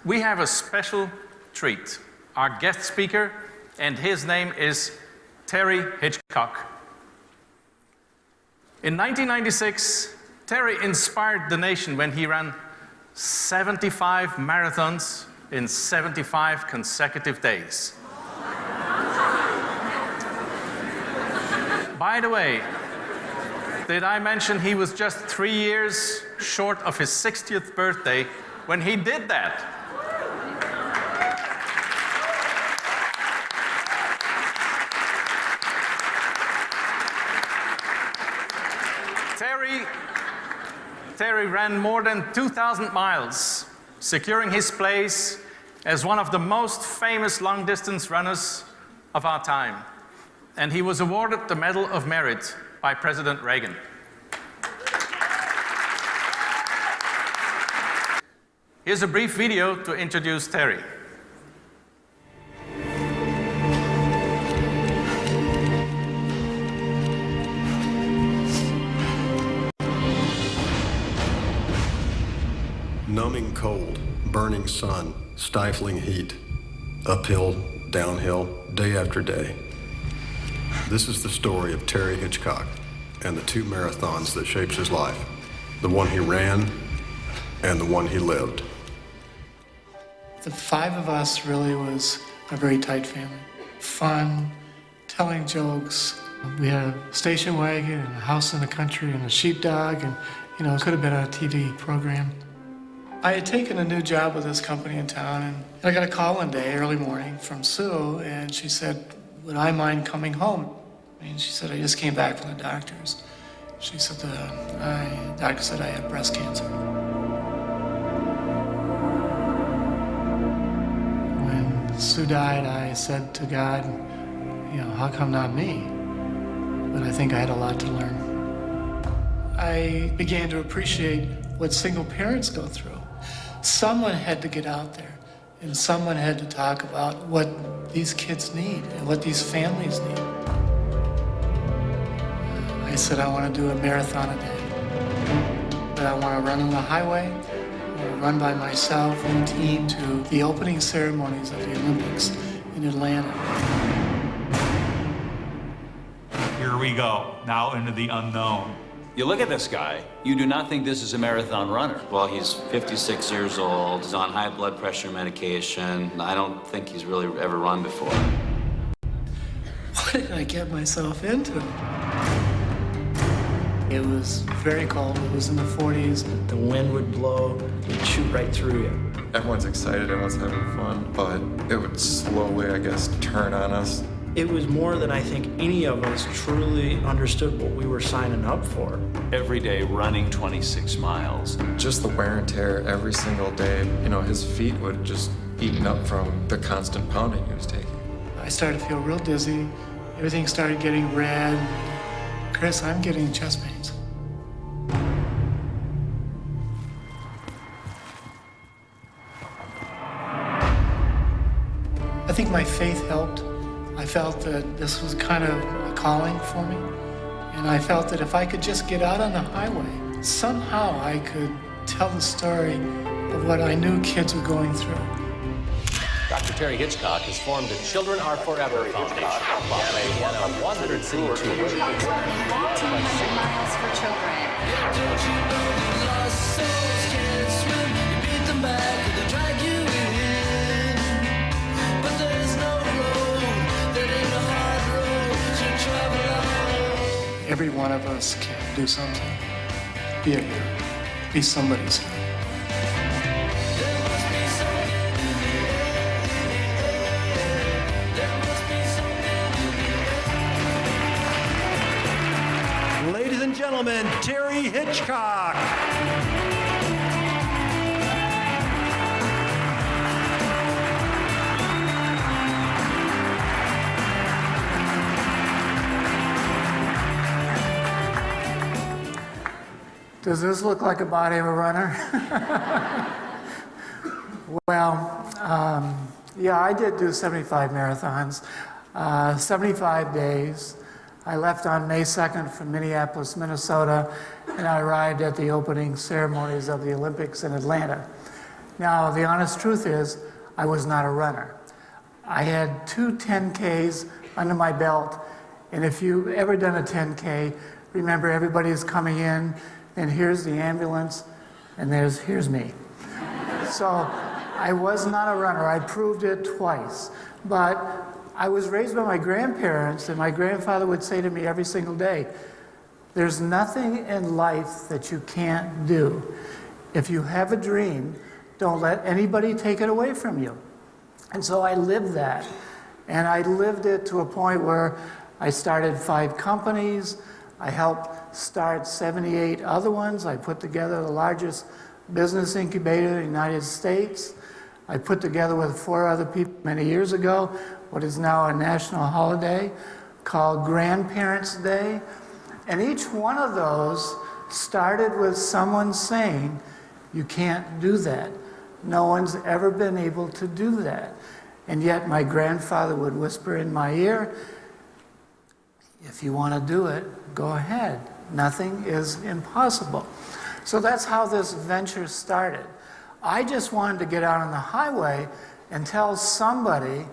we have a special treat. Our guest speaker, and his name is Terry Hitchcock. In 1996, Terry inspired the nation when he ran 75 marathons in 75 consecutive days. By the way, did I mention he was just 3 years short of his 60th birthday when he did that? Terry ran more than 2,000 miles, securing his place as one of the most famous long-distance runners of our time. And he was awarded the Medal of Merit by President Reagan. Here's a brief video to introduce Terry. Numbing cold, burning sun, stifling heat, uphill, downhill, day after day. This is the story of Terry Hitchcock and the 2 marathons that shaped his life, the one he ran and the one he lived. The 5 of us really was a very tight family. Fun, telling jokes. We had a station wagon and a house in the country and a sheepdog, and it could have been a TV program. I had taken a new job with this company in town, and I got a call one day, early morning, from Sue, and she said, would I mind coming home? And she said, I just came back from the doctors. She said, the doctor said I had breast cancer. When Sue died, I said to God, how come not me? But I think I had a lot to learn. I began to appreciate what single parents go through. Someone had to get out there, and someone had to talk about what these kids need and what these families need. I said, I want to do a marathon a day. But I want to run on the highway, I want to run by myself and team to the opening ceremonies of the Olympics in Atlanta. Here we go, now into the unknown. You look at this guy, you do not think this is a marathon runner. Well, he's 56 years old, he's on high blood pressure medication. I don't think he's really ever run before. What did I get myself into? It was very cold, it was in the 40s. The wind would blow, it'd shoot right through you. Everyone's excited, everyone's having fun, but it would slowly, I guess, turn on us. It was more than I think any of us truly understood what we were signing up for. Every day running 26 miles. Just the wear and tear every single day. His feet would just eaten up from the constant pounding he was taking. I started to feel real dizzy. Everything started getting red. Chris, I'm getting chest pains. I think my faith helped. I felt that this was kind of a calling for me. And I felt that if I could just get out on the highway, somehow I could tell the story of what I knew kids were going through. Dr. Terry Hitchcock has formed a Children Are Forever Foundation, while playing one of 100 city tours. 200 miles for children. Every one of us can do something. Be a hero. Be somebody's hero. Ladies and gentlemen, Terry Hitchcock. Does this look like a body of a runner? Well, yeah, I did do 75 marathons, 75 days. I left on May 2nd from Minneapolis, Minnesota, and I arrived at the opening ceremonies of the Olympics in Atlanta. Now, the honest truth is, I was not a runner. I had 2 10Ks under my belt, and if you've ever done a 10K, remember everybody's coming in, and here's the ambulance, and here's me. So I was not a runner. I proved it twice. But I was raised by my grandparents, and my grandfather would say to me every single day, there's nothing in life that you can't do. If you have a dream, don't let anybody take it away from you. And so I lived that. And I lived it to a point where I started 5 companies. I helped start 78 other ones. I put together the largest business incubator in the United States. I put together with 4 other people many years ago what is now a national holiday called Grandparents' Day. And each one of those started with someone saying, you can't do that. No one's ever been able to do that. And yet my grandfather would whisper in my ear, if you want to do it, go ahead. Nothing is impossible. So that's how this venture started. I just wanted to get out on the highway and tell somebody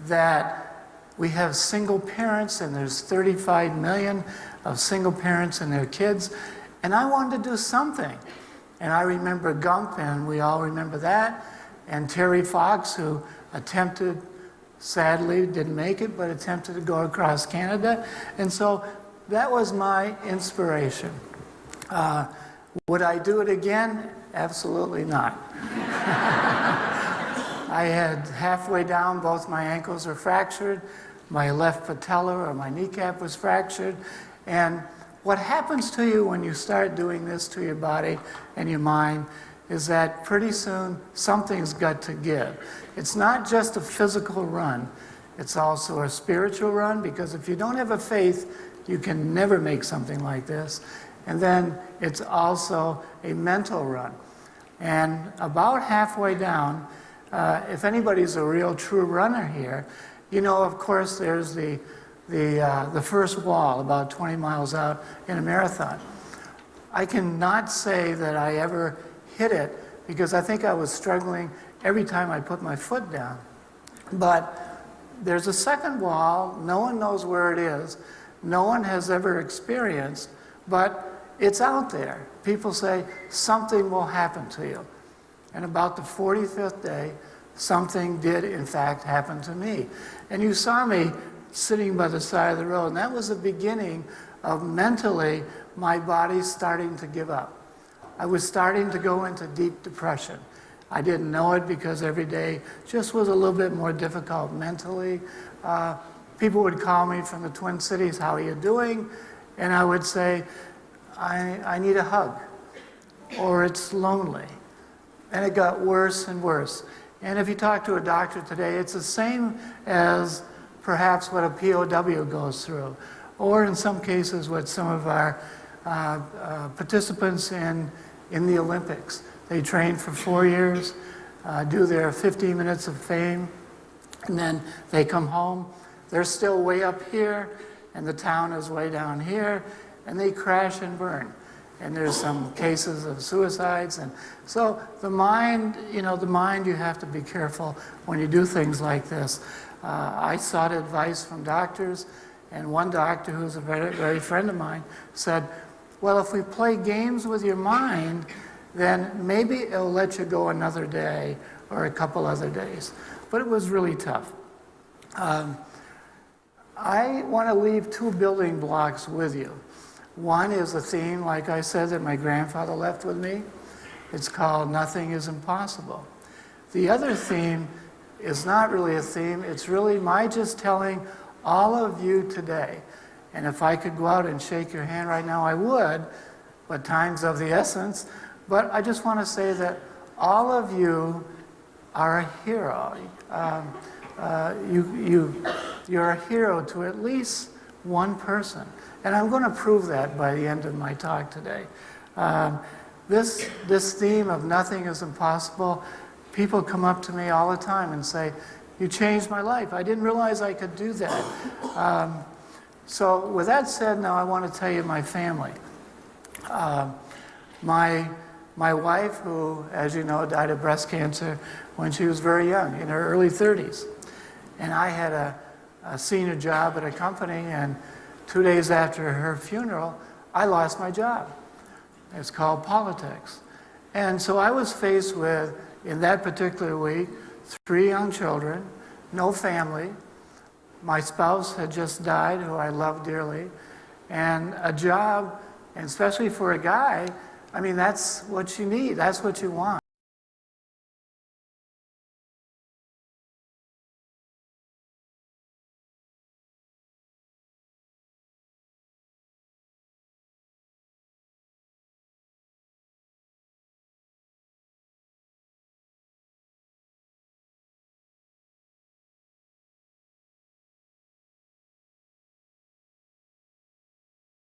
that we have single parents and there's 35 million of single parents and their kids, and I wanted to do something. And I remember Gump, and we all remember that, and Terry Fox, who attempted, sadly didn't make it, but attempted to go across Canada. And so that was my inspiration. Would I do it again? Absolutely not. I had halfway down, both my ankles were fractured, my left patella or my kneecap was fractured, and what happens to you when you start doing this to your body and your mind is that pretty soon something's got to give. It's not just a physical run, it's also a spiritual run, because if you don't have a faith, you can never make something like this. And then it's also a mental run. And about halfway down, if anybody's a real true runner here, you know, of course, there's the first wall about 20 miles out in a marathon. I cannot say that I ever hit it because I think I was struggling every time I put my foot down. But there's a second wall, no one knows where it is, no one has ever experienced, but it's out there. People say something will happen to you. And about the 45th day, something did in fact happen to me. And you saw me sitting by the side of the road, and that was the beginning of mentally my body starting to give up. I was starting to go into deep depression. I didn't know it because every day just was a little bit more difficult mentally. People would call me from the Twin Cities, how are you doing? And I would say, I need a hug, or it's lonely. And it got worse and worse. And if you talk to a doctor today, it's the same as perhaps what a POW goes through, or in some cases what some of our participants in the Olympics. They train for 4 years, do their 15 minutes of fame, and then they come home. They're still way up here, and the town is way down here, and they crash and burn. And there's some cases of suicides. And so the mind, you have to be careful when you do things like this. I sought advice from doctors, and one doctor, who's a very, very friend of mine, said, well, if we play games with your mind, then maybe it'll let you go another day or a couple other days. But it was really tough. I want to leave 2 building blocks with you. One is a theme, like I said, that my grandfather left with me. It's called Nothing is Impossible. The other theme is not really a theme, it's really my just telling all of you today. And if I could go out and shake your hand right now, I would, but time's of the essence. But I just want to say that all of you are a hero. You're a hero to at least one person. And I'm going to prove that by the end of my talk today. This theme of nothing is impossible, people come up to me all the time and say, you changed my life. I didn't realize I could do that. So with that said, now I want to tell you my family. My My wife, who, as you know, died of breast cancer when she was very young, in her early 30s. And I had a senior job at a company, and 2 days after her funeral, I lost my job. It's called politics. And so I was faced with, in that particular week, 3 young children, no family. My spouse had just died, who I love dearly, and a job, and especially for a guy, I mean, that's what you need, that's what you want.